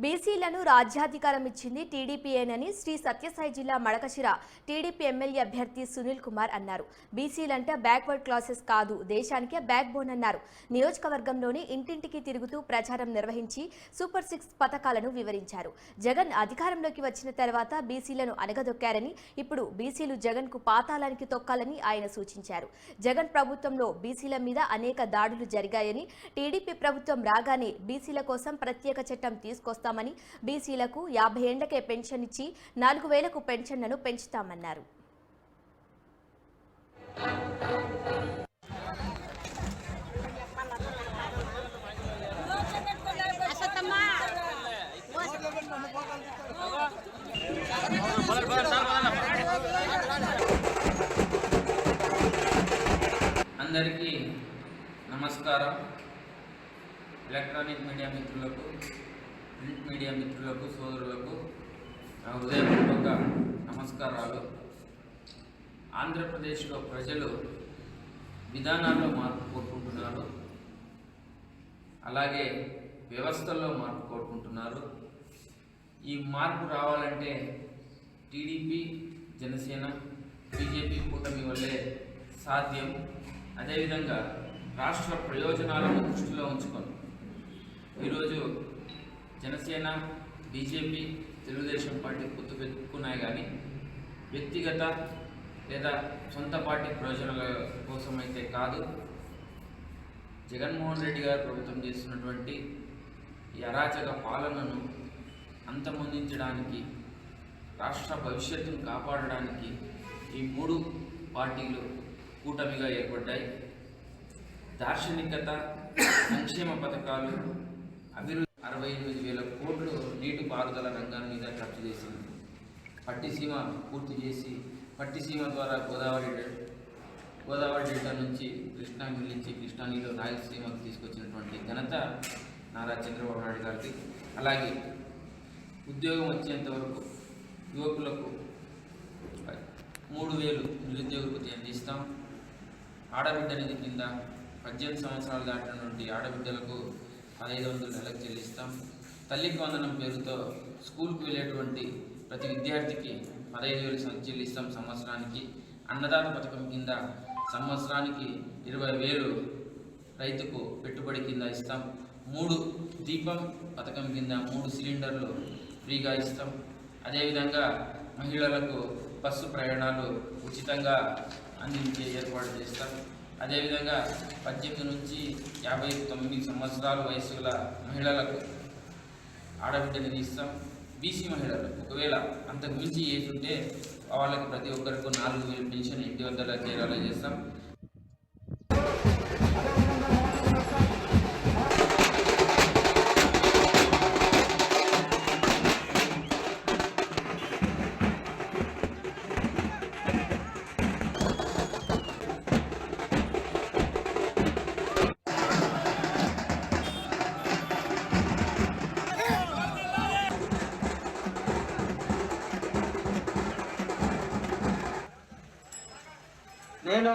బీసీలను రాజ్యాధికారం ఇచ్చింది టీడీపీయేనని శ్రీ సత్యసాయి జిల్లా మడకశిర టీడీపీ ఎమ్మెల్యే అభ్యర్థి సునీల్ కుమార్ అన్నారు. బీసీలంటే బ్యాక్వర్డ్ క్లాసెస్ కాదు, దేశానికే బ్యాక్ బోన్ అన్నారు. నియోజకవర్గంలోని ఇంటింటికి తిరుగుతూ ప్రచారం నిర్వహించి సూపర్ 6 పథకాలను వివరించారు. జగన్ అధికారంలోకి వచ్చిన తర్వాత బీసీలను అణగదొక్కారని, ఇప్పుడు బీసీలు జగన్ కు పాతాళానికి తొక్కాలని ఆయన సూచించారు. జగన్ ప్రభుత్వంలో బీసీల మీద అనేక దాడులు జరిగాయని, టీడీపీ ప్రభుత్వం రాగానే బీసీల కోసం ప్రత్యేక చట్టం తీసుకొస్తామని, బీసీలకు 50 ఏళ్లకే పెన్షన్ ఇచ్చి 4000కు పెన్షన్లను పెంచుతామన్నారు. అందరికీ నమస్కారం. ఎలక్ట్రానిక్ మీడియా మిత్రులకు, ప్రింట్ మీడియా మిత్రులకు, సోదరులకు నా హృదయపూర్వక నమస్కారాలు. ఆంధ్రప్రదేశ్లో ప్రజలు విధానాల్లో మార్పు కోరుకుంటున్నారు, అలాగే వ్యవస్థల్లో మార్పు కోరుకుంటున్నారు. ఈ మార్పు రావాలంటే టీడీపీ, జనసేన, బీజేపీ కూటమి వల్లే సాధ్యం. అదేవిధంగా రాష్ట్ర ప్రయోజనాలను దృష్టిలో ఉంచుకొని ఈరోజు జనసేన, బీజేపీ, తెలుగుదేశం పార్టీ పొత్తు పెట్టుకున్నాయి, కానీ వ్యక్తిగత లేదా సొంత పార్టీ ప్రయోజనాల కోసమైతే కాదు. జగన్మోహన్ రెడ్డి గారు ప్రభుత్వం చేస్తున్నటువంటి ఈ అరాచక పాలనను అంతమొందించడానికి, రాష్ట్ర భవిష్యత్తును కాపాడడానికి ఈ 3 పార్టీలు కూటమిగా ఏర్పడ్డాయి. దార్శనికత, సంక్షేమ పథకాలు, అభివృద్ధి 68,000 కోట్లు నీటిపారుదల రంగం మీద ఖర్చు చేసింది. పట్టిసీమ పూర్తి చేసి, పట్టిసీమ ద్వారా గోదావరి డెల్టా నుంచి కృష్ణా మిల్లించి కృష్ణా నీరు రాయలసీమకు తీసుకొచ్చినటువంటి ఘనత నారా చంద్రబాబు నాయుడు గారికి. అలాగే ఉద్యోగం వచ్చేంత వరకు యువకులకు 3000 నిరుద్యోగ వృత్తి అందిస్తాం. ఆడబిడ్డ నిధి కింద 18 సంవత్సరాలు దాటినటువంటి ఆడబిడ్డలకు 1500 నెలకు చెల్లిస్తాం. తల్లికి వందనం పేరుతో స్కూల్కి వెళ్ళేటువంటి ప్రతి విద్యార్థికి 15,000 చెల్లిస్తాం సంవత్సరానికి. అన్నదాత పథకం కింద సంవత్సరానికి 20,000 రైతుకు పెట్టుబడి కింద ఇస్తాం. 3 దీపం పథకం కింద 3 సిలిండర్లు ఫ్రీగా ఇస్తాం. అదేవిధంగా మహిళలకు బస్సు ప్రయాణాలు ఉచితంగా అందించే ఏర్పాటు చేస్తాం. అదేవిధంగా 18 నుంచి 59 సంవత్సరాల వయసు గల మహిళలకు ఆడబిడ్డని ఇస్తాం. బీసీ మహిళలు ఒకవేళ అంతకు మించి ఏజ్ ఉంటే వాళ్ళకి ప్రతి ఒక్కరికి 4,000 పెన్షన్ ఇంటి వద్దలా చేరేలా చేస్తాం. నేను